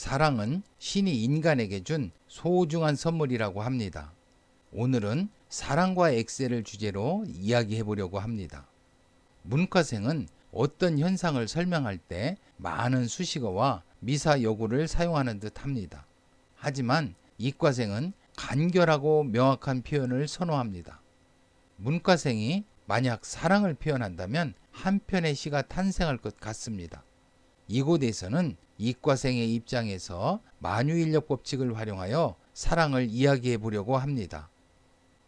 사랑은 신이 인간에게 준 소중한 선물이라고 합니다. 오늘은 사랑과 엑셀을 주제로 이야기해 보려고 합니다. 문과생은 어떤 현상을 설명할 때 많은 수식어와 미사여구를 사용하는 듯 합니다. 하지만 이과생은 간결하고 명확한 표현을 선호합니다. 문과생이 만약 사랑을 표현한다면 한 편의 시가 탄생할 것 같습니다. 이곳에서는 이과생의 입장에서 만유인력 법칙을 활용하여 사랑을 이야기해 보려고 합니다.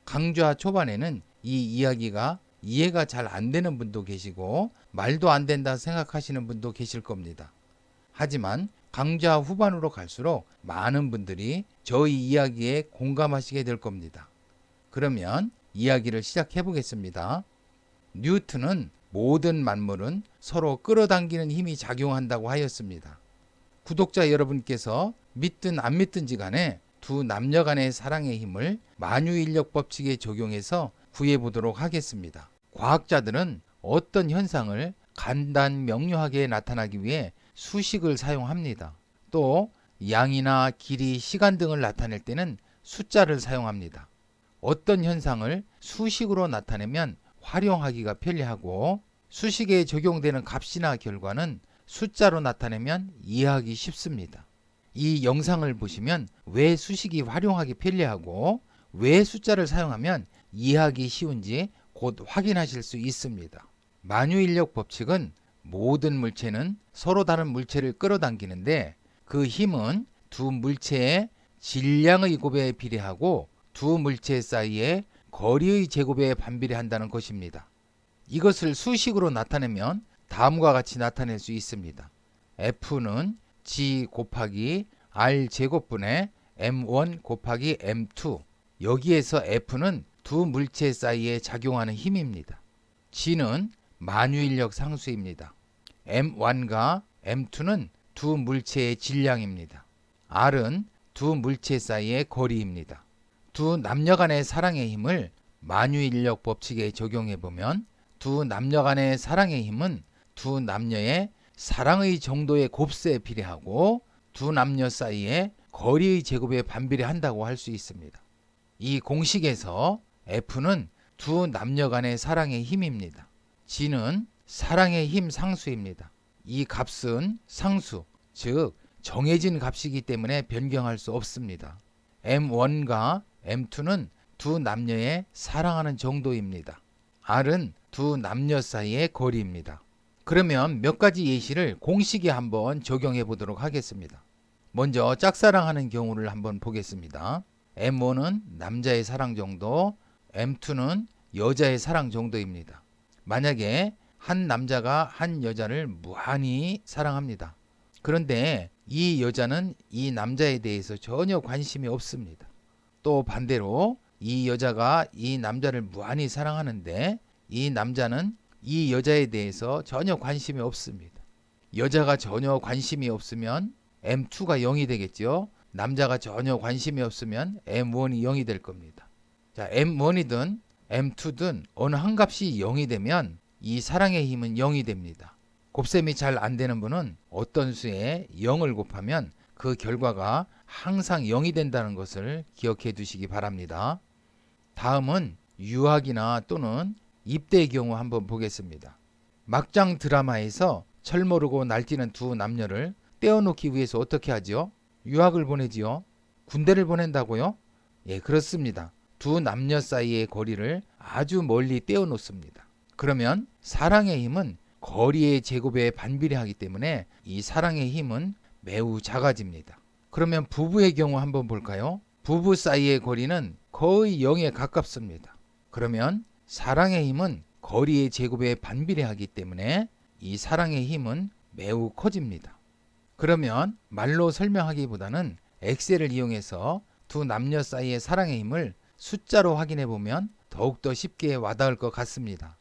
강좌 초반에는 이 이야기가 이해가 잘 안 되는 분도 계시고 말도 안 된다 생각하시는 분도 계실 겁니다. 하지만 강좌 후반으로 갈수록 많은 분들이 저희 이야기에 공감하시게 될 겁니다. 그러면 이야기를 시작해 보겠습니다. 뉴턴은 모든 만물은 서로 끌어당기는 힘이 작용한다고 하였습니다. 구독자 여러분께서 믿든 안 믿든지 간에 두 남녀 간의 사랑의 힘을 만유인력 법칙에 적용해서 구해보도록 하겠습니다. 과학자들은 어떤 현상을 간단 명료하게 나타나기 위해 수식을 사용합니다. 또 양이나 길이, 시간 등을 나타낼 때는 숫자를 사용합니다. 어떤 현상을 수식으로 나타내면 활용하기가 편리하고 수식에 적용되는 값이나 결과는 숫자로 나타내면 이해하기 쉽습니다. 이 영상을 보시면 왜 수식이 활용하기 편리하고 왜 숫자를 사용하면 이해하기 쉬운지 곧 확인하실 수 있습니다. 만유인력 법칙은 모든 물체는 서로 다른 물체를 끌어당기는데 그 힘은 두 물체의 질량의 곱에 비례하고 두 물체 사이의 거리의 제곱에 반비례한다는 것입니다. 이것을 수식으로 나타내면 다음과 같이 나타낼 수 있습니다. F는 G 곱하기 R 제곱분의 M1 곱하기 M2. 여기에서 F는 두 물체 사이에 작용하는 힘입니다. G는 만유인력 상수입니다. M1과 M2는 두 물체의 질량입니다. R은 두 물체 사이의 거리입니다. 두 남녀 간의 사랑의 힘을 만유인력 법칙에 적용해 보면 두 남녀 간의 사랑의 힘은 두 남녀의 사랑의 정도의 곱수에 비례하고 두 남녀 사이의 거리의 제곱에 반비례한다고 할 수 있습니다. 이 공식에서 F는 두 남녀 간의 사랑의 힘입니다. G는 사랑의 힘 상수입니다. 이 값은 상수, 즉 정해진 값이기 때문에 변경할 수 없습니다. M1과 M2는 두 남녀의 사랑하는 정도입니다. R은 두 남녀 사이의 거리입니다. 그러면 몇 가지 예시를 공식에 한번 적용해 보도록 하겠습니다. 먼저 짝사랑하는 경우를 한번 보겠습니다. M1은 남자의 사랑 정도, M2는 여자의 사랑 정도입니다. 만약에 한 남자가 한 여자를 무한히 사랑합니다. 그런데 이 여자는 이 남자에 대해서 전혀 관심이 없습니다. 또 반대로 이 여자가 이 남자를 무한히 사랑하는데 이 남자는 이 여자에 대해서 전혀 관심이 없습니다. 여자가 전혀 관심이 없으면 M2가 0이 되겠죠. 남자가 전혀 관심이 없으면 M1이 0이 될 겁니다. 자, M1이든 M2든 어느 한 값이 0이 되면 이 사랑의 힘은 0이 됩니다. 곱셈이 잘 안 되는 분은 어떤 수에 0을 곱하면 그 결과가 항상 0이 된다는 것을 기억해 두시기 바랍니다. 다음은 유학이나 또는 입대의 경우 한번 보겠습니다. 막장 드라마에서 철 모르고 날뛰는 두 남녀를 떼어놓기 위해서 어떻게 하죠? 유학을 보내지요. 군대를 보낸다고요? 예, 그렇습니다. 두 남녀 사이의 거리를 아주 멀리 떼어놓습니다. 그러면 사랑의 힘은 거리의 제곱에 반비례하기 때문에 이 사랑의 힘은 매우 작아집니다. 그러면 부부의 경우 한번 볼까요? 부부 사이의 거리는 거의 0에 가깝습니다. 그러면 사랑의 힘은 거리의 제곱에 반비례하기 때문에 이 사랑의 힘은 매우 커집니다. 그러면 말로 설명하기보다는 엑셀을 이용해서 두 남녀 사이의 사랑의 힘을 숫자로 확인해 보면 더욱더 쉽게 와닿을 것 같습니다.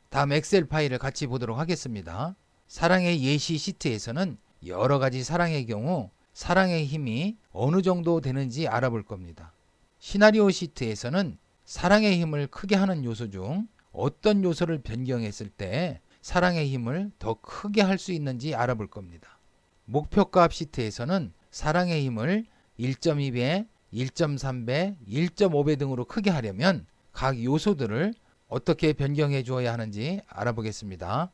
다음 엑셀 파일을 같이 보도록 하겠습니다. 사랑의 예시 시트에서는 여러 가지 사랑의 경우 사랑의 힘이 어느 정도 되는지 알아볼 겁니다. 시나리오 시트에서는 사랑의 힘을 크게 하는 요소 중 어떤 요소를 변경했을 때 사랑의 힘을 더 크게 할 수 있는지 알아볼 겁니다. 목표값 시트에서는 사랑의 힘을 1.2배, 1.3배, 1.5배 등으로 크게 하려면 각 요소들을 어떻게 변경해 주어야 하는지 알아보겠습니다.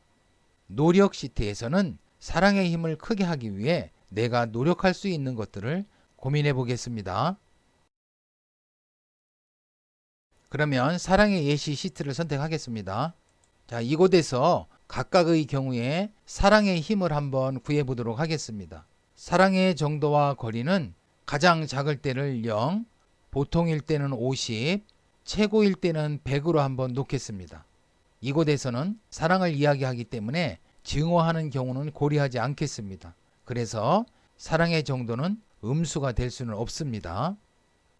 노력 시트에서는 사랑의 힘을 크게 하기 위해 내가 노력할 수 있는 것들을 고민해 보겠습니다. 그러면 사랑의 예시 시트를 선택하겠습니다. 자, 이곳에서 각각의 경우에 사랑의 힘을 한번 구해 보도록 하겠습니다. 사랑의 정도와 거리는 가장 작을 때를 0, 보통일 때는 50, 최고일 때는 100으로 한번 놓겠습니다. 이곳에서는 사랑을 이야기하기 때문에 증오하는 경우는 고려하지 않겠습니다. 그래서 사랑의 정도는 음수가 될 수는 없습니다.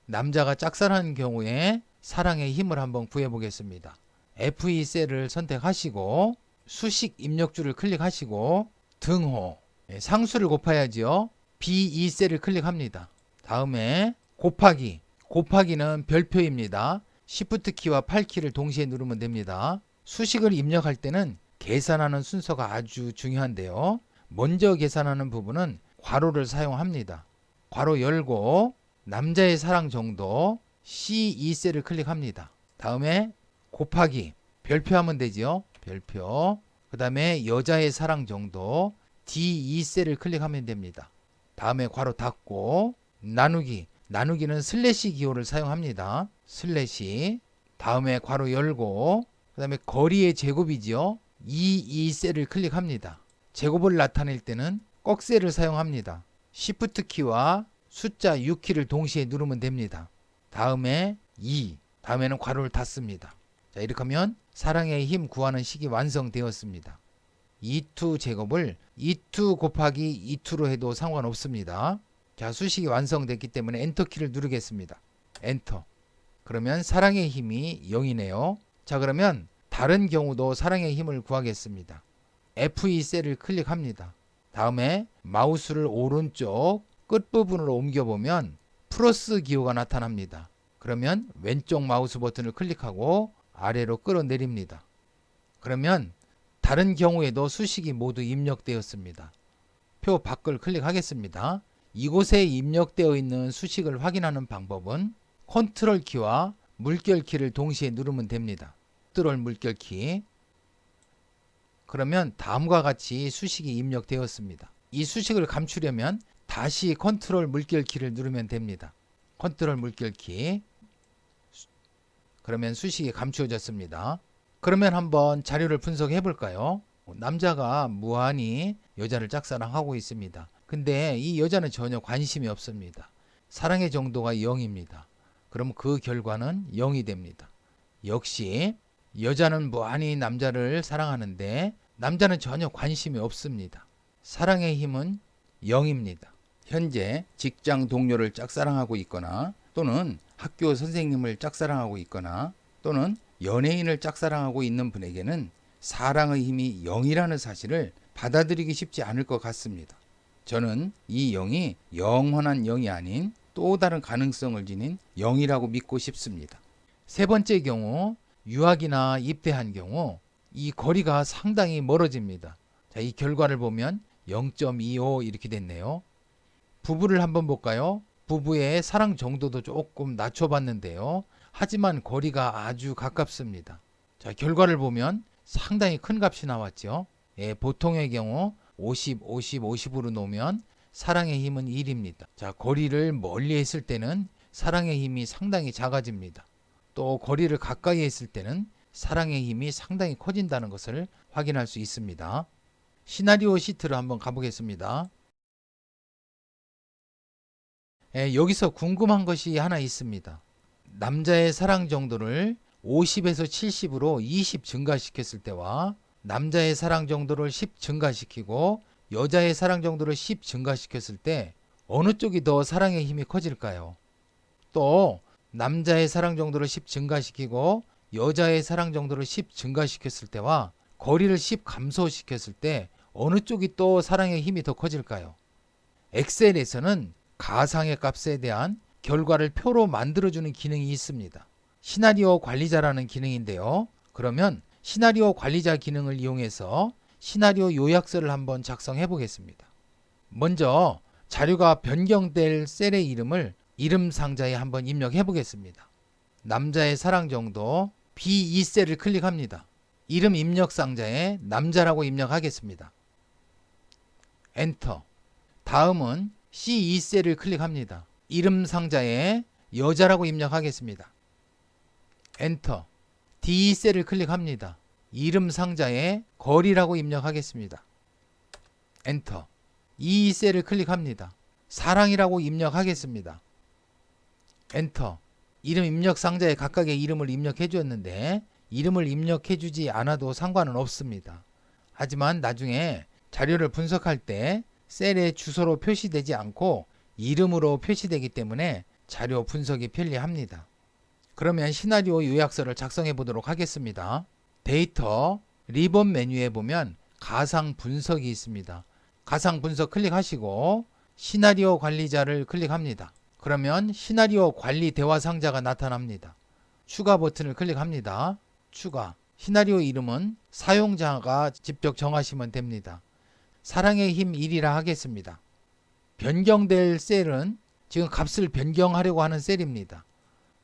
남자가 짝사랑하는 경우에 사랑의 힘을 한번 구해 보겠습니다. F2 셀을 선택하시고 수식 입력줄을 클릭하시고 등호, 상수를 곱해야지요. B2 셀을 클릭합니다. 다음에 곱하기, 곱하기는 별표입니다. Shift 키와 8키를 동시에 누르면 됩니다. 수식을 입력할 때는 계산하는 순서가 아주 중요한데요. 먼저 계산하는 부분은 괄호를 사용합니다. 괄호 열고 남자의 사랑 정도 C2 셀을 클릭합니다. 다음에 곱하기 별표하면 되지요. 별표. 그 다음에 여자의 사랑 정도 D2 셀을 클릭하면 됩니다. 다음에 괄호 닫고 나누기, 나누기는 슬래시 기호를 사용합니다. 슬래시. 다음에 괄호 열고 그 다음에 거리의 제곱이지요. 2 셀을 클릭합니다. 제곱을 나타낼 때는 꺽쇠를 사용합니다. Shift 키와 숫자 6키를 동시에 누르면 됩니다. 다음에 2, 다음에는 괄호를 닫습니다. 자, 이렇게 하면 사랑의 힘 구하는 식이 완성되었습니다. 2투 제곱을 2투 곱하기 2투로 해도 상관없습니다. 자, 수식이 완성됐기 때문에 엔터키를 누르겠습니다. 엔터. 그러면 사랑의 힘이 0이네요. 자, 그러면 다른 경우도 사랑의 힘을 구하겠습니다. F2 셀을 클릭합니다. 다음에 마우스를 오른쪽 끝부분으로 옮겨보면 플러스 기호가 나타납니다. 그러면 왼쪽 마우스 버튼을 클릭하고 아래로 끌어내립니다. 그러면 다른 경우에도 수식이 모두 입력되었습니다. 표 밖을 클릭하겠습니다. 이곳에 입력되어 있는 수식을 확인하는 방법은 컨트롤 키와 물결 키를 동시에 누르면 됩니다. 컨트롤 물결 키. 그러면 다음과 같이 수식이 입력되었습니다. 이 수식을 감추려면 다시 컨트롤 물결 키를 누르면 됩니다. 컨트롤 물결 키. 그러면 수식이 감추어졌습니다. 그러면 한번 자료를 분석해 볼까요? 남자가 무한히 여자를 짝사랑하고 있습니다. 근데 이 여자는 전혀 관심이 없습니다. 사랑의 정도가 0입니다. 그럼 그 결과는 0이 됩니다. 역시 여자는 무한히 남자를 사랑하는데 남자는 전혀 관심이 없습니다. 사랑의 힘은 0입니다. 현재 직장 동료를 짝사랑하고 있거나 또는 학교 선생님을 짝사랑하고 있거나 또는 연예인을 짝사랑하고 있는 분에게는 사랑의 힘이 0이라는 사실을 받아들이기 쉽지 않을 것 같습니다. 저는 이 0이 영원한 0이 아닌 또 다른 가능성을 지닌 0이라고 믿고 싶습니다. 세 번째 경우, 유학이나 입대한 경우 이 거리가 상당히 멀어집니다. 자, 이 결과를 보면 0.25 이렇게 됐네요. 부부를 한번 볼까요? 부부의 사랑 정도도 조금 낮춰봤는데요. 하지만 거리가 아주 가깝습니다. 자, 결과를 보면 상당히 큰 값이 나왔죠. 예, 보통의 경우 50, 50, 50으로 놓으면 사랑의 힘은 1입니다. 자, 거리를 멀리 했을 때는 사랑의 힘이 상당히 작아집니다. 또 거리를 가까이 했을 때는 사랑의 힘이 상당히 커진다는 것을 확인할 수 있습니다. 시나리오 시트를 한번 가보겠습니다. 여기서 궁금한 것이 하나 있습니다. 남자의 사랑 정도를 50에서 70으로 20 증가시켰을 때와 남자의 사랑 정도를 10 증가시키고 여자의 사랑 정도를 10 증가시켰을 때 어느 쪽이 더 사랑의 힘이 커질까요? 또 남자의 사랑 정도를 10 증가시키고 여자의 사랑 정도를 10 증가시켰을 때와 거리를 10 감소시켰을 때 어느 쪽이 또 사랑의 힘이 더 커질까요? 엑셀에서는 가상의 값에 대한 결과를 표로 만들어주는 기능이 있습니다. 시나리오 관리자라는 기능인데요. 그러면 시나리오 관리자 기능을 이용해서 시나리오 요약서를 한번 작성해 보겠습니다. 먼저 자료가 변경될 셀의 이름을 이름 상자에 한번 입력해 보겠습니다. 남자의 사랑 정도 B2셀을 클릭합니다. 이름 입력 상자에 남자라고 입력하겠습니다. 엔터. 다음은 C2셀을 클릭합니다. 이름 상자에 여자라고 입력하겠습니다. 엔터. D2셀을 클릭합니다. 이름 상자에 거리라고 입력하겠습니다. 엔터. E2셀을 클릭합니다. 사랑이라고 입력하겠습니다. 엔터. 이름 입력 상자에 각각의 이름을 입력해 주었는데 이름을 입력해 주지 않아도 상관은 없습니다. 하지만 나중에 자료를 분석할 때 셀의 주소로 표시되지 않고 이름으로 표시되기 때문에 자료 분석이 편리합니다. 그러면 시나리오 요약서를 작성해 보도록 하겠습니다. 데이터 리본 메뉴에 보면 가상 분석이 있습니다. 가상 분석 클릭하시고 시나리오 관리자를 클릭합니다. 그러면 시나리오 관리 대화 상자가 나타납니다. 추가 버튼을 클릭합니다. 추가. 시나리오 이름은 사용자가 직접 정하시면 됩니다. 사랑의 힘 1이라 하겠습니다. 변경될 셀은 지금 값을 변경하려고 하는 셀입니다.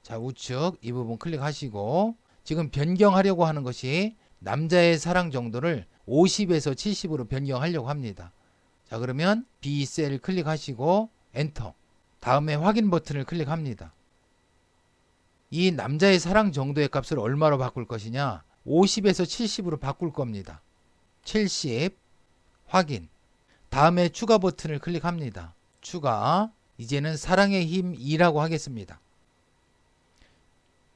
자, 우측 이 부분 클릭하시고 지금 변경하려고 하는 것이 남자의 사랑 정도를 50에서 70으로 변경하려고 합니다. 자, 그러면 B셀 클릭하시고 엔터. 다음에 확인 버튼을 클릭합니다. 이 남자의 사랑 정도의 값을 얼마로 바꿀 것이냐? 50에서 70으로 바꿀 겁니다. 70 확인. 다음에 추가 버튼을 클릭합니다. 추가. 이제는 사랑의 힘 2라고 하겠습니다.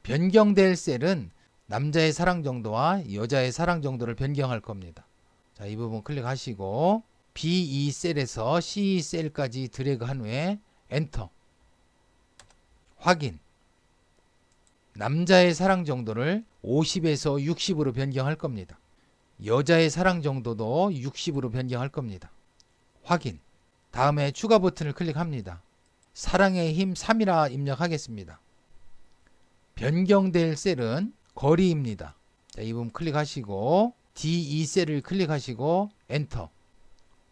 변경될 셀은 남자의 사랑 정도와 여자의 사랑 정도를 변경할 겁니다. 자, 이 부분 클릭하시고 B2 셀에서 C 셀까지 드래그한 후에 엔터. 확인. 남자의 사랑 정도를 50에서 60으로 변경할 겁니다. 여자의 사랑 정도도 60으로 변경할 겁니다. 확인. 다음에 추가 버튼을 클릭합니다. 사랑의 힘 3이라 입력하겠습니다. 변경될 셀은 거리입니다. 자, 이 부분 클릭하시고 D2 셀을 클릭하시고 엔터.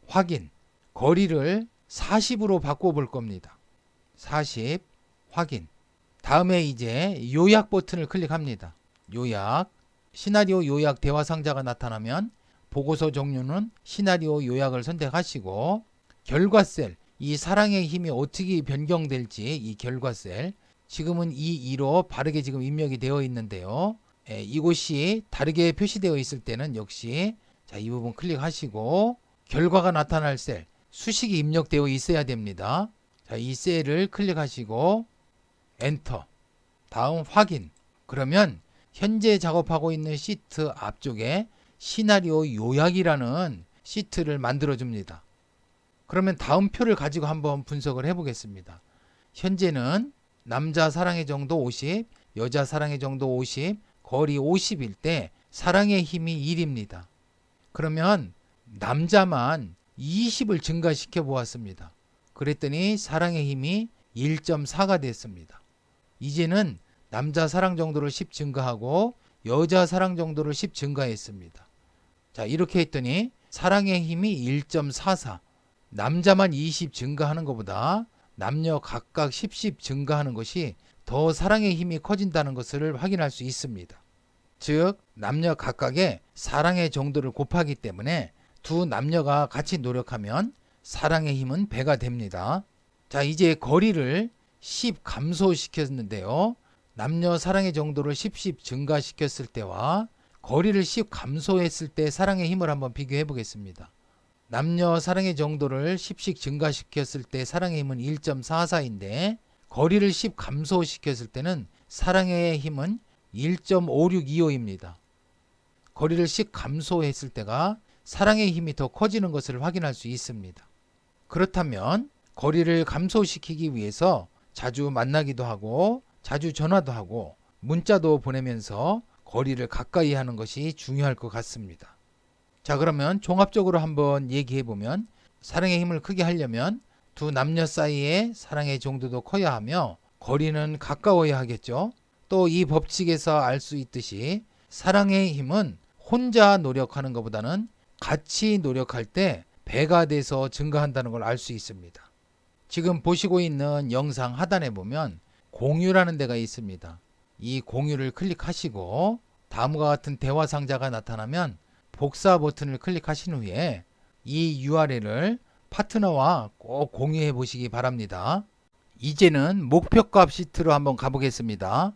확인. 거리를 40으로 바꿔볼 겁니다. 40 확인. 다음에 이제 요약 버튼을 클릭합니다. 요약. 시나리오 요약 대화 상자가 나타나면 보고서 종류는 시나리오 요약을 선택하시고 결과 셀, 이 사랑의 힘이 어떻게 변경될지 이 결과 셀, 지금은 이 2로 바르게 지금 입력이 되어 있는데요. 이곳이 다르게 표시되어 있을 때는 역시 자, 이 부분 클릭하시고 결과가 나타날 셀, 수식이 입력되어 있어야 됩니다. 자, 이 셀을 클릭하시고 엔터. 다음 확인. 그러면 현재 작업하고 있는 시트 앞쪽에 시나리오 요약이라는 시트를 만들어 줍니다. 그러면 다음 표를 가지고 한번 분석을 해 보겠습니다. 현재는 남자 사랑의 정도 50, 여자 사랑의 정도 50, 거리 50일 때 사랑의 힘이 1입니다. 그러면 남자만 20을 증가시켜 보았습니다. 그랬더니 사랑의 힘이 1.4가 됐습니다. 이제는 남자 사랑 정도를 10 증가하고 여자 사랑 정도를 10 증가했습니다. 자, 이렇게 했더니 사랑의 힘이 1.44. 남자만 20 증가하는 것보다 남녀 각각 10씩 증가하는 것이 더 사랑의 힘이 커진다는 것을 확인할 수 있습니다. 즉, 남녀 각각의 사랑의 정도를 곱하기 때문에 두 남녀가 같이 노력하면 사랑의 힘은 배가 됩니다. 자, 이제 거리를 10 감소시켰는데요. 남녀 사랑의 정도를 10씩 증가시켰을 때와 거리를 10 감소했을 때 사랑의 힘을 한번 비교해 보겠습니다. 남녀 사랑의 정도를 10씩 증가시켰을 때 사랑의 힘은 1.44인데 거리를 10 감소시켰을 때는 사랑의 힘은 1.5625입니다. 거리를 10 감소했을 때가 사랑의 힘이 더 커지는 것을 확인할 수 있습니다. 그렇다면 거리를 감소시키기 위해서 자주 만나기도 하고 자주 전화도 하고 문자도 보내면서 거리를 가까이 하는 것이 중요할 것 같습니다. 자, 그러면 종합적으로 한번 얘기해 보면 사랑의 힘을 크게 하려면 두 남녀 사이의 사랑의 정도도 커야 하며 거리는 가까워야 하겠죠. 또 이 법칙에서 알 수 있듯이 사랑의 힘은 혼자 노력하는 것보다는 같이 노력할 때 배가 돼서 증가한다는 걸 알 수 있습니다. 지금 보시고 있는 영상 하단에 보면 공유라는 데가 있습니다. 이 공유를 클릭하시고 다음과 같은 대화 상자가 나타나면 복사 버튼을 클릭하신 후에 이 URL을 파트너와 꼭 공유해 보시기 바랍니다. 이제는 목표값 시트로 한번 가보겠습니다.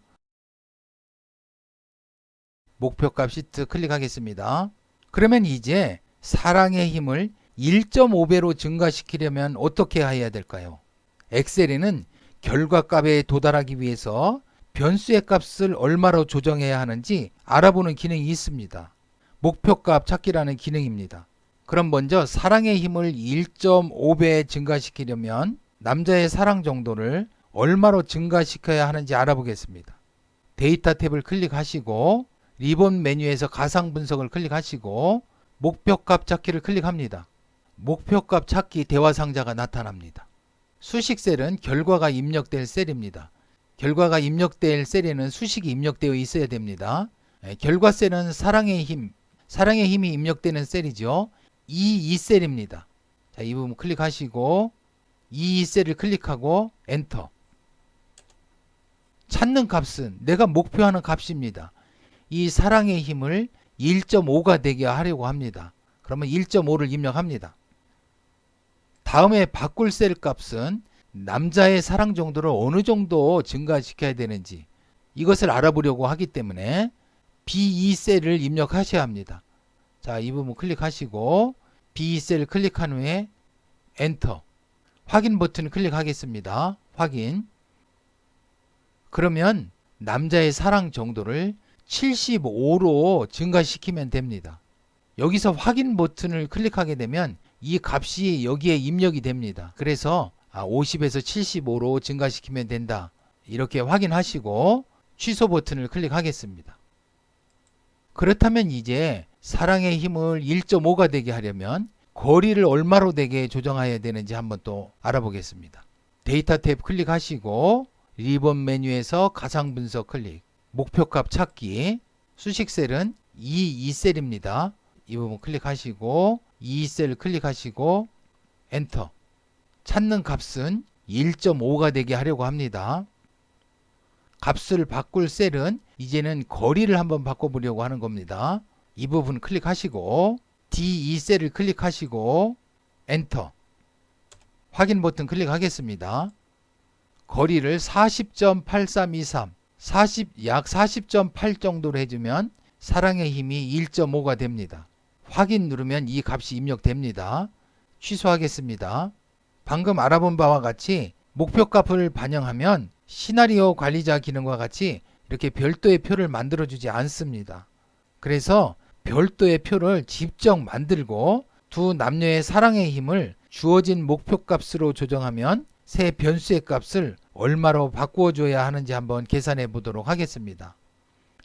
목표값 시트 클릭하겠습니다. 그러면 이제 사랑의 힘을 1.5배로 증가시키려면 어떻게 해야 될까요? 엑셀에는 결과값에 도달하기 위해서 변수의 값을 얼마로 조정해야 하는지 알아보는 기능이 있습니다. 목표값 찾기라는 기능입니다. 그럼 먼저 사랑의 힘을 1.5배 증가시키려면 남자의 사랑 정도를 얼마로 증가시켜야 하는지 알아보겠습니다. 데이터 탭을 클릭하시고 리본 메뉴에서 가상 분석을 클릭하시고 목표값 찾기를 클릭합니다. 목표값 찾기 대화 상자가 나타납니다. 수식 셀은 결과가 입력될 셀입니다. 결과가 입력될 셀에는 수식이 입력되어 있어야 됩니다. 결과 셀은 사랑의 힘이 입력되는 셀이죠. 이 셀입니다. 자, 이 부분 클릭하시고 이 셀을 클릭하고 엔터. 찾는 값은 내가 목표하는 값입니다. 이 사랑의 힘을 1.5가 되게 하려고 합니다. 그러면 1.5를 입력합니다. 다음에 바꿀 셀 값은 남자의 사랑 정도를 어느 정도 증가시켜야 되는지 이것을 알아보려고 하기 때문에 B2 셀을 입력하셔야 합니다. 자, 이 부분 클릭하시고 B2 셀을 클릭한 후에 엔터. 확인 버튼을 클릭하겠습니다. 확인. 그러면 남자의 사랑 정도를 75로 증가시키면 됩니다. 여기서 확인 버튼을 클릭하게 되면 이 값이 여기에 입력이 됩니다. 그래서 50에서 75로 증가시키면 된다. 이렇게 확인하시고 취소 버튼을 클릭하겠습니다. 그렇다면 이제 사랑의 힘을 1.5가 되게 하려면 거리를 얼마로 되게 조정해야 되는지 한번 또 알아보겠습니다. 데이터 탭 클릭하시고 리본 메뉴에서 가상 분석 클릭, 목표값 찾기, 수식 셀은 이 셀입니다. 이 부분 클릭하시고 이 셀 클릭하시고 엔터. 찾는 값은 1.5가 되게 하려고 합니다. 값을 바꿀 셀은 이제는 거리를 한번 바꿔보려고 하는 겁니다. 이 부분 클릭하시고 D2 셀을 클릭하시고 엔터. 확인 버튼 클릭하겠습니다. 거리를 40.8323 약 40.8 정도로 해주면 사랑의 힘이 1.5가 됩니다. 확인 누르면 이 값이 입력됩니다. 취소하겠습니다. 방금 알아본 바와 같이 목표값을 반영하면 시나리오 관리자 기능과 같이 이렇게 별도의 표를 만들어주지 않습니다. 그래서 별도의 표를 직접 만들고 두 남녀의 사랑의 힘을 주어진 목표값으로 조정하면 새 변수의 값을 얼마로 바꾸어 줘야 하는지 한번 계산해 보도록 하겠습니다.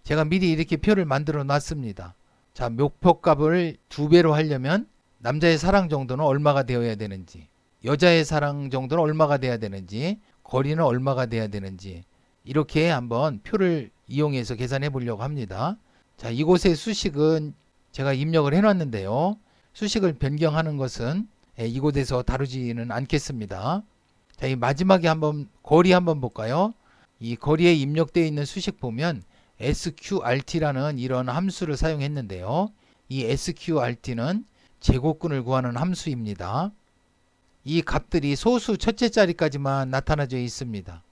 제가 미리 이렇게 표를 만들어 놨습니다. 자, 목표값을 2배로 하려면 남자의 사랑 정도는 얼마가 되어야 되는지, 여자의 사랑 정도는 얼마가 돼야 되는지, 거리는 얼마가 돼야 되는지 이렇게 한번 표를 이용해서 계산해 보려고 합니다. 자, 이곳의 수식은 제가 입력을 해 놨는데요. 수식을 변경하는 것은 이곳에서 다루지는 않겠습니다. 자, 이 마지막에 한번 거리 한번 볼까요? 이 거리에 입력되어 있는 수식 보면 sqrt라는 이런 함수를 사용했는데요. 이 sqrt는 제곱근을 구하는 함수입니다. 이 값들이 소수 첫째 자리까지만 나타나져 있습니다.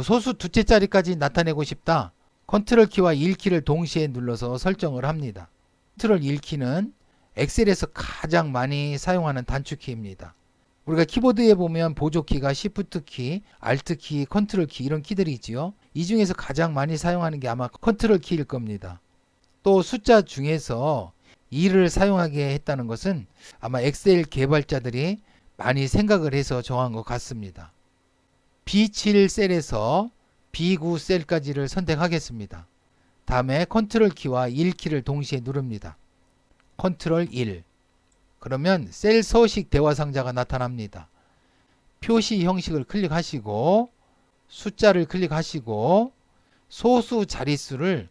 소수 둘째 자리까지 나타내고 싶다. 컨트롤 키와 1키를 동시에 눌러서 설정을 합니다. 컨트롤 1키는 엑셀에서 가장 많이 사용하는 단축키입니다. 우리가 키보드에 보면 보조키가 Shift 키, Alt 키, 컨트롤 키 이런 키들이 있지요. 이 중에서 가장 많이 사용하는 게 아마 컨트롤 키일 겁니다. 또 숫자 중에서 2를 사용하게 했다는 것은 아마 엑셀 개발자들이 많이 생각을 해서 정한 것 같습니다. B7 셀에서 B9 셀까지를 선택하겠습니다. 다음에 컨트롤 키와 1키를 동시에 누릅니다. 컨트롤 1. 그러면 셀 서식 대화 상자가 나타납니다. 표시 형식을 클릭하시고 숫자를 클릭하시고 소수 자릿수를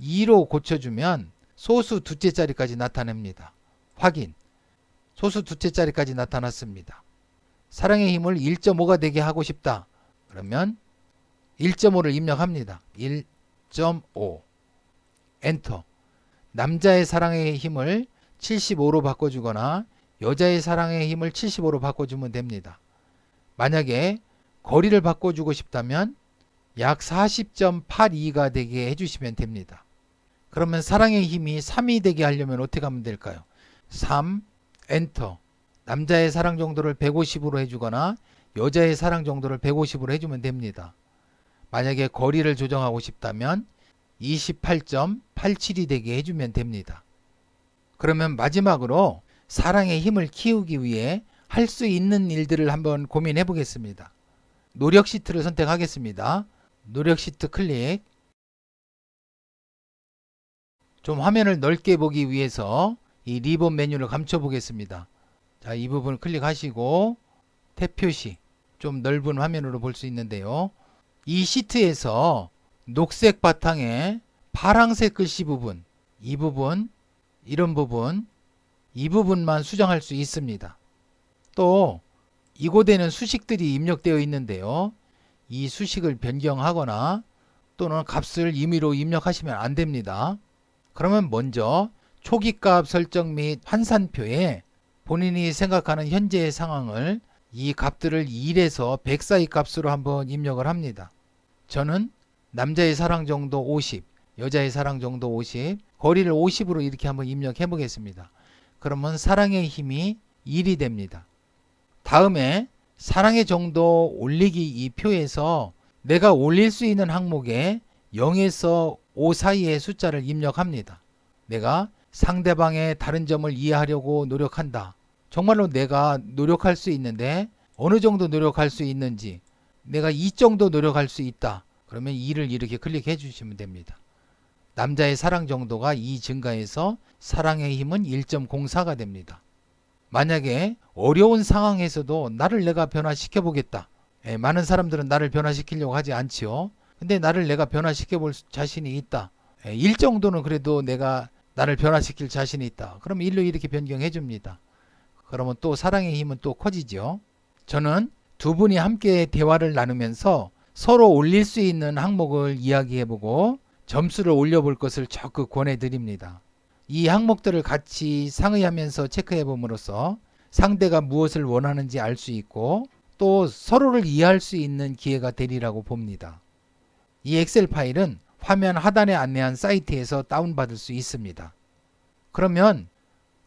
2로 고쳐주면 소수 둘째 자리까지 나타냅니다. 확인. 소수 둘째 자리까지 나타났습니다. 사랑의 힘을 1.5가 되게 하고 싶다. 그러면 1.5를 입력합니다. 1.5 엔터. 남자의 사랑의 힘을 75로 바꿔주거나 여자의 사랑의 힘을 75로 바꿔주면 됩니다. 만약에 거리를 바꿔주고 싶다면 약 40.82가 되게 해주시면 됩니다. 그러면 사랑의 힘이 3이 되게 하려면 어떻게 하면 될까요? 3 엔터. 남자의 사랑 정도를 150으로 해주거나 여자의 사랑 정도를 150으로 해주면 됩니다. 만약에 거리를 조정하고 싶다면 28.87이 되게 해주면 됩니다. 그러면 마지막으로 사랑의 힘을 키우기 위해 할 수 있는 일들을 한번 고민해 보겠습니다. 노력 시트를 선택하겠습니다. 노력 시트 클릭. 좀 화면을 넓게 보기 위해서 이 리본 메뉴를 감춰 보겠습니다. 자, 이 부분 클릭하시고 탭 표시, 좀 넓은 화면으로 볼 수 있는데요. 이 시트에서 녹색 바탕에 파랑색 글씨 부분, 이 부분, 이런 부분, 이 부분만 수정할 수 있습니다. 또 이곳에는 수식들이 입력되어 있는데요. 이 수식을 변경하거나 또는 값을 임의로 입력하시면 안 됩니다. 그러면 먼저 초기값 설정 및 환산표에 본인이 생각하는 현재의 상황을 이 값들을 1에서 100 사이 값으로 한번 입력을 합니다. 저는 남자의 사랑 정도 50, 여자의 사랑 정도 50, 거리를 50으로 이렇게 한번 입력해 보겠습니다. 그러면 사랑의 힘이 1이 됩니다. 다음에 사랑의 정도 올리기 이 표에서 내가 올릴 수 있는 항목에 0에서 5 사이의 숫자를 입력합니다. 내가 상대방의 다른 점을 이해하려고 노력한다. 정말로 내가 노력할 수 있는데 어느 정도 노력할 수 있는지, 내가 이 정도 노력할 수 있다. 그러면 2를 이렇게 클릭해 주시면 됩니다. 남자의 사랑 정도가 2 증가해서 사랑의 힘은 1.04가 됩니다. 만약에 어려운 상황에서도 나를 내가 변화시켜 보겠다. 많은 사람들은 나를 변화시키려고 하지 않지요. 근데 나를 내가 변화시켜 볼 자신이 있다. 1 정도는 그래도 내가 나를 변화시킬 자신이 있다. 그럼 1로 이렇게 변경해 줍니다. 그러면 또 사랑의 힘은 또 커지죠. 저는 두 분이 함께 대화를 나누면서 서로 올릴 수 있는 항목을 이야기해보고 점수를 올려볼 것을 적극 권해드립니다. 이 항목들을 같이 상의하면서 체크해봄으로써 상대가 무엇을 원하는지 알 수 있고 또 서로를 이해할 수 있는 기회가 되리라고 봅니다. 이 엑셀 파일은 화면 하단에 안내한 사이트에서 다운받을 수 있습니다. 그러면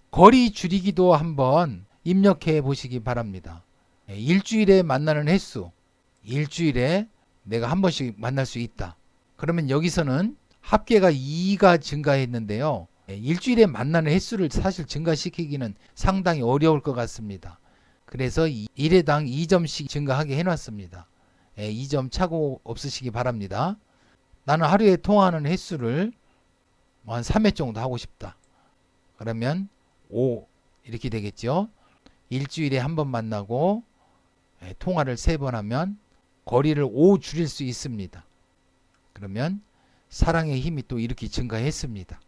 거리 줄이기도 한번 입력해 보시기 바랍니다. 일주일에 만나는 횟수, 일주일에 내가 한 번씩 만날 수 있다. 그러면 여기서는 합계가 2가 증가했는데요. 일주일에 만나는 횟수를 사실 증가시키기는 상당히 어려울 것 같습니다. 그래서 1회당 2점씩 증가하게 해놨습니다. 2점 차고 없으시기 바랍니다. 나는 하루에 통화하는 횟수를 한 3회 정도 하고 싶다. 그러면 5 이렇게 되겠죠. 일주일에 한 번 만나고 통화를 3번 하면 거리를 5 줄일 수 있습니다. 그러면 사랑의 힘이 또 이렇게 증가했습니다.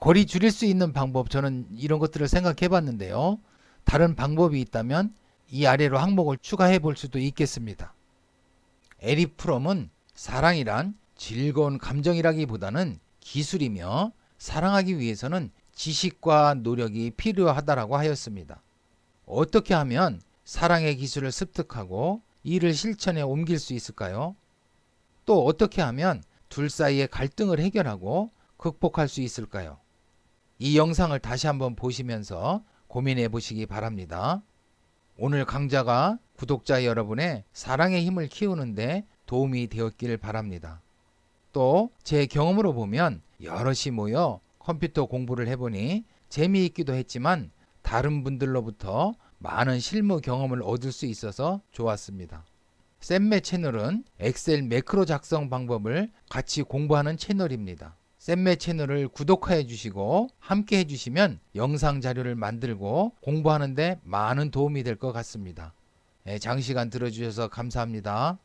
거리 줄일 수 있는 방법, 저는 이런 것들을 생각해 봤는데요. 다른 방법이 있다면 이 아래로 항목을 추가해 볼 수도 있겠습니다. 에릭 프롬은 사랑이란 즐거운 감정이라기보다는 기술이며 사랑하기 위해서는 지식과 노력이 필요하다라고 하였습니다. 어떻게 하면 사랑의 기술을 습득하고 이를 실천에 옮길 수 있을까요? 또 어떻게 하면 둘 사이의 갈등을 해결하고 극복할 수 있을까요? 이 영상을 다시 한번 보시면서 고민해 보시기 바랍니다. 오늘 강좌가 구독자 여러분의 사랑의 힘을 키우는데 도움이 되었길 바랍니다. 또 제 경험으로 보면 여럿이 모여 컴퓨터 공부를 해보니 재미있기도 했지만 다른 분들로부터 많은 실무 경험을 얻을 수 있어서 좋았습니다. 쌤매 채널은 엑셀 매크로 작성 방법을 같이 공부하는 채널입니다. 쌤매 채널을 구독해 주시고 함께 해주시면 영상 자료를 만들고 공부하는데 많은 도움이 될 것 같습니다. 장시간 들어주셔서 감사합니다.